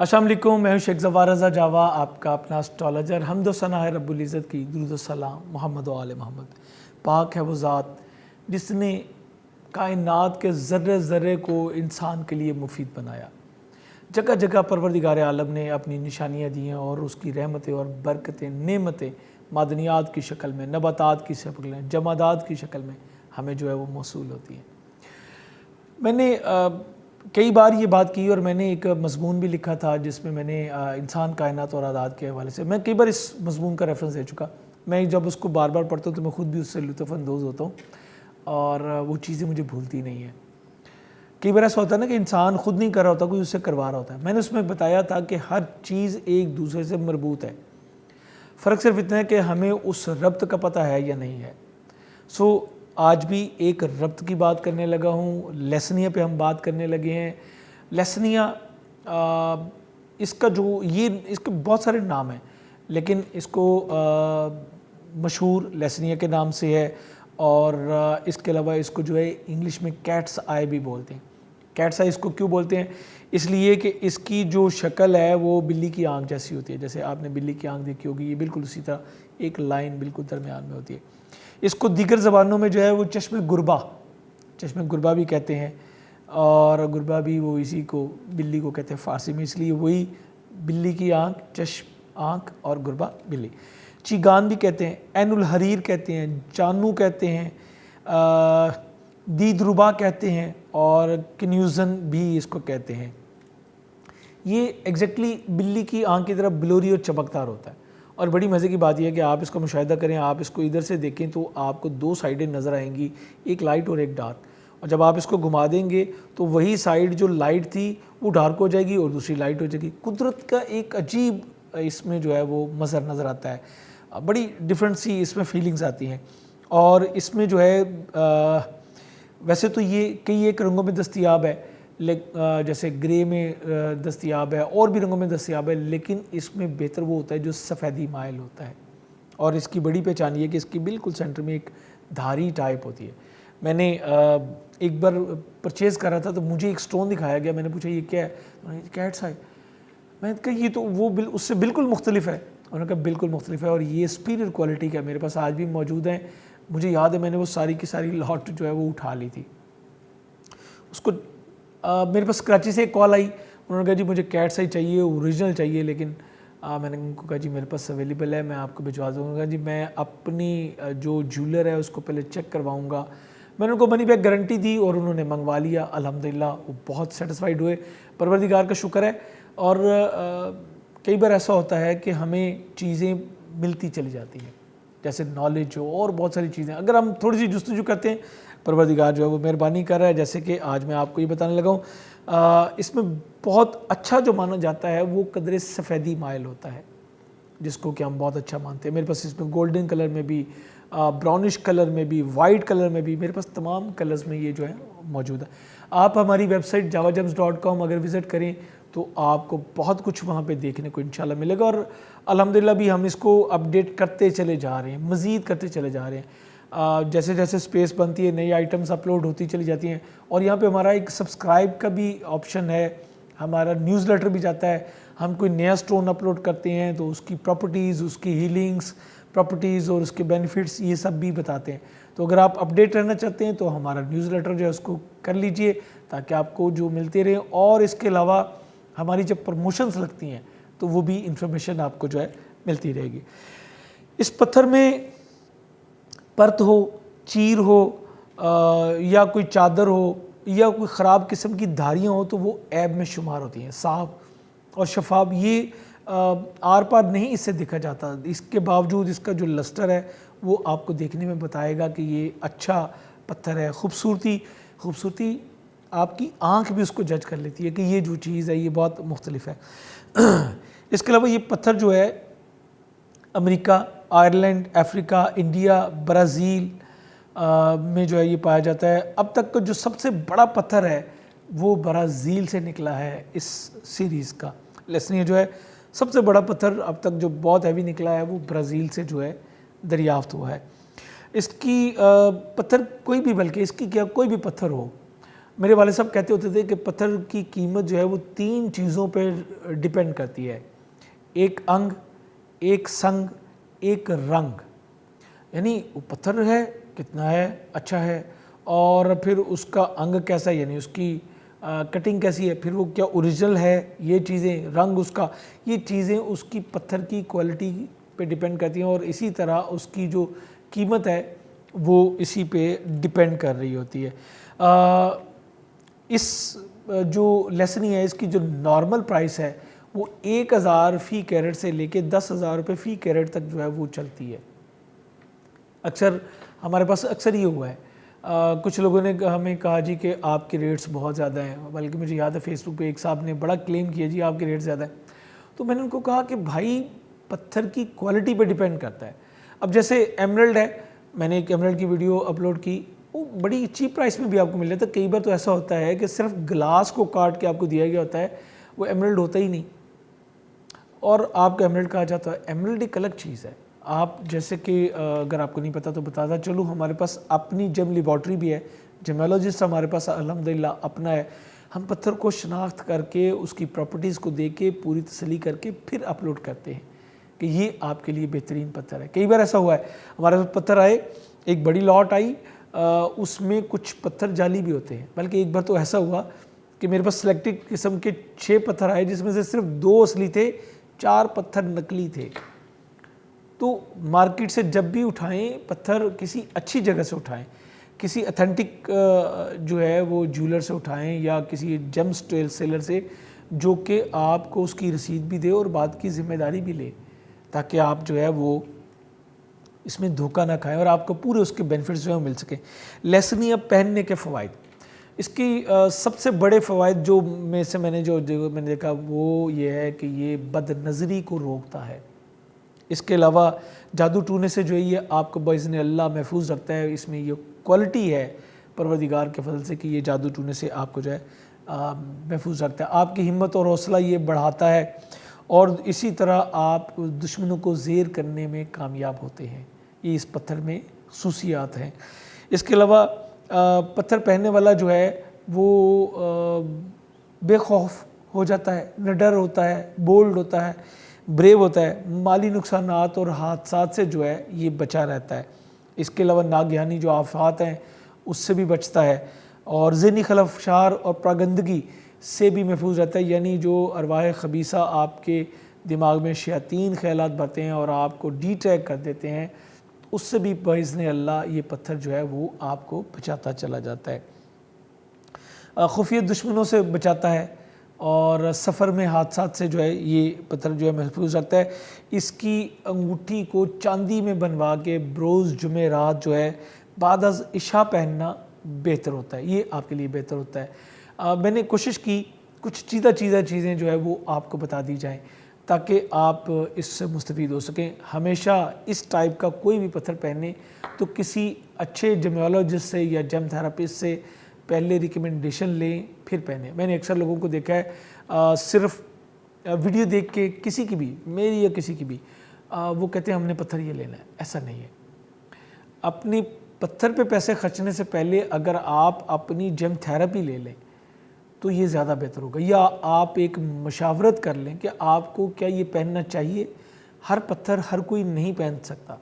السلام علیکم، میں ہوں شیخ ظفار رضا جاوا، آپ کا اپنا اسٹرالوجر۔ حمد و ثنا ہے رب العزت کی، درود و سلام محمد و آل محمد۔ پاک ہے وہ ذات جس نے کائنات کے ذرے ذرے کو انسان کے لیے مفید بنایا۔ جگہ جگہ پروردگار عالم نے اپنی نشانیاں دی ہیں اور اس کی رحمتیں اور برکتیں، نعمتیں معدنیات کی شکل میں، نباتات کی شکل میں، جمادات کی شکل میں ہمیں جو ہے وہ موصول ہوتی ہیں۔ میں نے کئی بار یہ بات کی اور میں نے ایک مضمون بھی لکھا تھا جس میں میں نے انسان، کائنات اور عادات کے حوالے سے میں کئی بار اس مضمون کا ریفرنس دے چکا۔ میں جب اس کو بار بار پڑھتا ہوں تو میں خود بھی اس سے لطف اندوز ہوتا ہوں اور وہ چیزیں مجھے بھولتی نہیں ہیں۔ کئی بار ایسا ہوتا ہے نا کہ انسان خود نہیں کر رہا ہوتا، کوئی اس سے کروا رہا ہوتا ہے۔ میں نے اس میں بتایا تھا کہ ہر چیز ایک دوسرے سے مربوط ہے، فرق صرف اتنا ہے کہ ہمیں اس ربط کا پتہ ہے یا نہیں ہے۔ آج بھی ایک ربط کی بات کرنے لگا ہوں، لیسنیا پہ ہم بات کرنے لگے ہیں۔ لیسنیا اس کا اس کے بہت سارے نام ہیں، لیکن اس کو مشہور لیسنیا کے نام سے ہے، اور اس کے علاوہ اس کو جو ہے انگلش میں کیٹس آئی بھی بولتے ہیں۔ کیٹس آئی اس کو کیوں بولتے ہیں؟ اس لیے کہ اس کی جو شکل ہے وہ بلی کی آنکھ جیسی ہوتی ہے۔ جیسے آپ نے بلی کی آنکھ دیکھی ہوگی، یہ بالکل اسی طرح ایک لائن بالکل درمیان میں ہوتی ہے۔ اس کو دیگر زبانوں میں جو ہے وہ چشم گربا بھی کہتے ہیں، اور گربا بھی وہ اسی کو بلی کو کہتے ہیں فارسی میں، اس لیے وہی بلی کی آنکھ، چشم آنکھ، اور گربا بلی۔ چیگان بھی کہتے ہیں، عین الحریر کہتے ہیں، جانو کہتے ہیں، دید ربا کہتے ہیں، اور کنیوزن بھی اس کو کہتے ہیں۔ یہ ایگزیکٹلی بلی کی آنکھ کی طرح بلوری اور چمکدار ہوتا ہے، اور بڑی مزے کی بات یہ ہے کہ آپ اس کا مشاہدہ کریں، آپ اس کو ادھر سے دیکھیں تو آپ کو دو سائڈیں نظر آئیں گی، ایک لائٹ اور ایک ڈارک، اور جب آپ اس کو گھما دیں گے تو وہی سائڈ جو لائٹ تھی وہ ڈارک ہو جائے گی اور دوسری لائٹ ہو جائے گی۔ قدرت کا ایک عجیب اس میں جو ہے وہ منظر نظر آتا ہے، بڑی ڈفرینٹ سی اس میں فیلنگز آتی ہیں، اور اس میں جو ہے ویسے تو یہ کئی ایک رنگوں میں دستیاب ہے، جیسے گرے میں دستیاب ہے، اور بھی رنگوں میں دستیاب ہے، لیکن اس میں بہتر وہ ہوتا ہے جو سفیدی مائل ہوتا ہے، اور اس کی بڑی پہچان یہ ہے کہ اس کی بالکل سینٹر میں ایک دھاری ٹائپ ہوتی ہے۔ میں نے ایک بار پرچیز کر رہا تھا تو مجھے ایک سٹون دکھایا گیا، میں نے پوچھا یہ کیا ہے؟ کیٹس آئی۔ میں نے کہا یہ تو وہ اس سے بالکل مختلف ہے۔ انہوں نے کہا بالکل مختلف ہے، اور یہ سپیریئر کوالٹی کا میرے پاس آج بھی موجود ہیں۔ مجھے یاد ہے میں نے وہ ساری کی ساری لاٹ جو ہے وہ اٹھا لی تھی۔ اس کو میرے پاس کراچی سے ایک کال آئی، انہوں نے کہا جی مجھے کیٹس آئی چاہیے، اوریجنل چاہیے، لیکن میں نے ان کو کہا جی میرے پاس اویلیبل ہے، میں آپ کو بھجوا دوں گا۔ جی میں اپنی جو جولر ہے اس کو پہلے چیک کرواؤں گا۔ میں نے ان کو منی بیک گارنٹی دی اور انہوں نے منگوا لیا، الحمدللہ وہ بہت سیٹسفائیڈ ہوئے، پروردگار کا شکر ہے۔ اور کئی بار ایسا ہوتا ہے کہ ہمیں چیزیں ملتی چلی جاتی ہیں، جیسے نالج ہو اور بہت ساری چیزیں، اگر ہم تھوڑی سی جستجو کرتے ہیں پروردگار جو ہے وہ مہربانی کر رہا ہے۔ جیسے کہ آج میں آپ کو یہ بتانے لگا ہوں، اس میں بہت اچھا جو مانا جاتا ہے وہ قدر سفیدی مائل ہوتا ہے، جس کو کہ ہم بہت اچھا مانتے ہیں۔ میرے پاس اس میں گولڈن کلر میں بھی، براؤنش کلر میں بھی، وائٹ کلر میں بھی، میرے پاس تمام کلرز میں یہ جو ہے موجود ہے۔ آپ ہماری ویب سائٹ javagems.com اگر وزٹ کریں تو آپ کو بہت کچھ وہاں پہ دیکھنے کو انشاءاللہ ملے گا، اور الحمدللہ بھی ہم اس کو اپڈیٹ کرتے چلے جا رہے ہیں، مزید کرتے چلے جا رہے ہیں۔ جیسے جیسے سپیس بنتی ہے نئی آئٹمز اپلوڈ ہوتی چلی جاتی ہیں، اور یہاں پہ ہمارا ایک سبسکرائب کا بھی آپشن ہے، ہمارا نیوز لیٹر بھی جاتا ہے۔ ہم کوئی نیا سٹون اپلوڈ کرتے ہیں تو اس کی پراپرٹیز، اس کی ہیلنگز پراپرٹیز اور اس کے بینیفٹس یہ سب بھی بتاتے ہیں۔ تو اگر آپ اپڈیٹ رہنا چاہتے ہیں تو ہمارا نیوز لیٹر جو ہے اس کو کر لیجئے تاکہ آپ کو جو ملتے رہیں، اور اس کے علاوہ ہماری جب پروموشنز لگتی ہیں تو وہ بھی انفارمیشن آپ کو جو ہے ملتی رہے گی۔ اس پتھر میں پرت ہو، چیر ہو، یا کوئی چادر ہو، یا کوئی خراب قسم کی دھاریاں ہو تو وہ عیب میں شمار ہوتی ہیں۔ صاف اور شفاف، یہ آر پار نہیں اس سے دیکھا جاتا، اس کے باوجود اس کا جو لسٹر ہے وہ آپ کو دیکھنے میں بتائے گا کہ یہ اچھا پتھر ہے۔ خوبصورتی آپ کی آنکھ بھی اس کو جج کر لیتی ہے کہ یہ جو چیز ہے یہ بہت مختلف ہے۔ اس کے علاوہ یہ پتھر جو ہے امریکہ، آئرلینڈ، افریقہ، انڈیا، برازیل میں جو ہے یہ پایا جاتا ہے۔ اب تک کا جو سب سے بڑا پتھر ہے وہ برازیل سے نکلا ہے۔ اس سیریز کا لیسنیا جو ہے سب سے بڑا پتھر اب تک جو بہت ہیوی نکلا ہے وہ برازیل سے جو ہے دریافت ہوا ہے۔ اس کی پتھر کوئی بھی، بلکہ اس کی کیا کوئی بھی پتھر ہو، میرے والد صاحب کہتے ہوتے تھے کہ پتھر کی قیمت جو ہے وہ 3 چیزوں پہ ڈیپینڈ کرتی ہے، ایک انگ، ایک سنگ، ایک رنگ. یعنی وہ پتھر ہے کتنا ہے، اچھا ہے، اور پھر اس کا انگ کیسا ہے، یعنی اس کی کٹنگ کیسی ہے، پھر وہ کیا اوریجنل ہے، یہ چیزیں، رنگ اس کا، یہ چیزیں اس کی پتھر کی کوالٹی پہ ڈیپینڈ کرتی ہیں، اور اسی طرح اس کی جو قیمت ہے وہ اسی پہ ڈیپینڈ کر رہی ہوتی ہے. اس جو لیسنی ہے اس کی جو نارمل پرائس ہے وہ 1000 فی کیرٹ سے لے کے 10,000 روپے فی کیرٹ تک جو ہے وہ چلتی ہے. اکثر ہمارے پاس اکثر یہ ہوا ہے، کچھ لوگوں نے ہمیں کہا جی کہ آپ کے ریٹس بہت زیادہ ہیں، بلکہ مجھے یاد ہے فیس بک پہ ایک صاحب نے بڑا کلیم کیا جی آپ کے ریٹ زیادہ ہیں. تو میں نے ان کو کہا کہ بھائی پتھر کی کوالٹی پہ ڈیپینڈ کرتا ہے. اب جیسے ایمرلڈ ہے، میں نے ایک ایمرلڈ کی ویڈیو اپلوڈ کی، وہ بڑی چیپ پرائس میں بھی آپ کو مل جاتا ہے. کئی بار تو ایسا ہوتا ہے کہ صرف گلاس کو کاٹ کے آپ کو دیا گیا ہوتا ہے، وہ ایمرلڈ ہوتا ہی نہیں اور آپ کو ایمرلڈ کہا جاتا ہے. ایمرلڈ ایک الگ چیز ہے. آپ جیسے کہ اگر آپ کو نہیں پتا تو بتاتا چلو، ہمارے پاس اپنی جم لیبارٹری بھی ہے، جیمالوجسٹ ہمارے پاس الحمدللہ اپنا ہے. ہم پتھر کو شناخت کر کے اس کی پراپرٹیز کو دیکھ کے پوری تسلی کر کے پھر اپلوڈ کرتے ہیں کہ یہ آپ کے لیے بہترین پتھر ہے. کئی بار ایسا ہوا ہے ہمارے پاس پتھر آئے، ایک بڑی لاٹ آئی، اس میں کچھ پتھر جعلی بھی ہوتے ہیں. بلکہ ایک بار تو ایسا ہوا کہ میرے پاس سلیکٹڈ قسم کے 6 پتھر آئے جس میں سے صرف 2 اصلی تھے، 4 پتھر نقلی تھے. تو مارکیٹ سے جب بھی اٹھائیں پتھر کسی اچھی جگہ سے اٹھائیں، کسی اتھینٹک جو ہے وہ جیولر سے اٹھائیں یا کسی جیم سیلر سے جو کہ آپ کو اس کی رسید بھی دے اور بعد کی ذمہ داری بھی لے، تاکہ آپ جو ہے وہ اس میں دھوکہ نہ کھائیں اور آپ کو پورے اس کے بینیفٹس جو ہیں مل سکیں. لیسنی اب پہننے کے فوائد، اس کی سب سے بڑے فوائد جو میں سے میں نے دیکھا وہ یہ ہے کہ یہ بد نظری کو روکتا ہے. اس کے علاوہ جادو ٹونے سے جو ہے یہ آپ کو باذن اللہ محفوظ رکھتا ہے. اس میں یہ کوالٹی ہے پروردگار کے فضل سے کہ یہ جادو ٹونے سے آپ کو جو ہے محفوظ رکھتا ہے. آپ کی ہمت اور حوصلہ یہ بڑھاتا ہے اور اسی طرح آپ دشمنوں کو زیر کرنے میں کامیاب ہوتے ہیں. یہ اس پتھر میں خصوصیات ہیں. اس کے علاوہ پتھر پہننے والا جو ہے وہ بے خوف ہو جاتا ہے، نہ ڈر ہوتا ہے، بولڈ ہوتا ہے، بریو ہوتا ہے، مالی نقصانات اور حادثات سے جو ہے یہ بچا رہتا ہے. اس کے علاوہ ناگہانی جو آفات ہیں اس سے بھی بچتا ہے اور ذہنی خلفشار اور پراگندگی سے بھی محفوظ رہتا ہے. یعنی جو ارواح خبیثہ آپ کے دماغ میں شیاطین خیالات بھرتے ہیں اور آپ کو ڈی ٹریک کر دیتے ہیں، اس سے بھی باذن اللہ یہ پتھر جو ہے وہ آپ کو بچاتا چلا جاتا ہے. خفیہ دشمنوں سے بچاتا ہے اور سفر میں حادثات سے جو ہے یہ پتھر جو ہے محفوظ رکھتا ہے. اس کی انگوٹھی کو چاندی میں بنوا کے بروز جمعرات جو ہے بعد از عشاء پہننا بہتر ہوتا ہے، یہ آپ کے لیے بہتر ہوتا ہے. میں نے کوشش کی کچھ چیزیں جو ہے وہ آپ کو بتا دی جائیں تاکہ آپ اس سے مستفید ہو سکیں. ہمیشہ اس ٹائپ کا کوئی بھی پتھر پہنیں تو کسی اچھے جیمیولوجسٹ سے یا جیم تھراپسٹ سے پہلے ریکمنڈیشن لیں پھر پہنیں. میں نے اکثر لوگوں کو دیکھا ہے صرف ویڈیو دیکھ کے کسی کی بھی، میری یا کسی کی بھی، وہ کہتے ہیں ہم نے پتھر یہ لینا ہے. ایسا نہیں ہے. اپنی پتھر پہ پیسے خرچنے سے پہلے اگر آپ اپنی جیم تھراپی لے لیں تو یہ زیادہ بہتر ہوگا، یا آپ ایک مشاورت کر لیں کہ آپ کو کیا یہ پہننا چاہیے. ہر پتھر ہر کوئی نہیں پہن سکتا.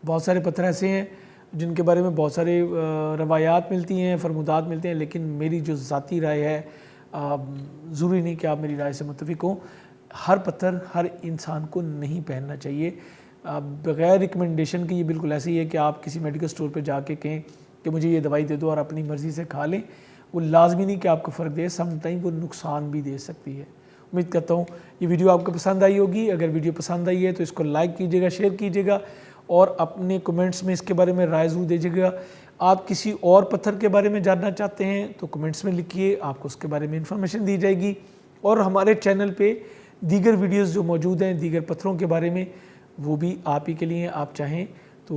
بہت سارے پتھر ایسے ہیں جن کے بارے میں بہت سارے روایات ملتی ہیں، فرمودات ملتے ہیں، لیکن میری جو ذاتی رائے ہے، ضروری نہیں کہ آپ میری رائے سے متفق ہوں، ہر پتھر ہر انسان کو نہیں پہننا چاہیے بغیر ریکمنڈیشن کے. یہ بالکل ایسے ہی ہے کہ آپ کسی میڈیکل سٹور پہ جا کے کہیں کہ مجھے یہ دوائی دے دو اور اپنی مرضی سے کھا لیں. وہ لازمی نہیں کہ آپ کو فرق دے، سم ٹائم وہ نقصان بھی دے سکتی ہے. امید کرتا ہوں یہ ویڈیو آپ کو پسند آئی ہوگی. اگر ویڈیو پسند آئی ہے تو اس کو لائک کیجیے گا، شیئر کیجیے گا اور اپنے کمنٹس میں اس کے بارے میں رائے ضرور دیجیے گا. آپ کسی اور پتھر کے بارے میں جاننا چاہتے ہیں تو کمنٹس میں لکھیے، آپ کو اس کے بارے میں انفارمیشن دی جائے گی. اور ہمارے چینل پہ دیگر ویڈیوز جو موجود ہیں دیگر پتھروں کے بارے میں، وہ بھی آپ ہی کے لیے ہیں. آپ چاہیں تو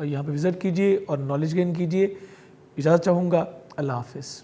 یہاں پہ وزٹ کیجیے اور نالج گین کیجیے. اجازت چاہوں گا. اللہ حافظ.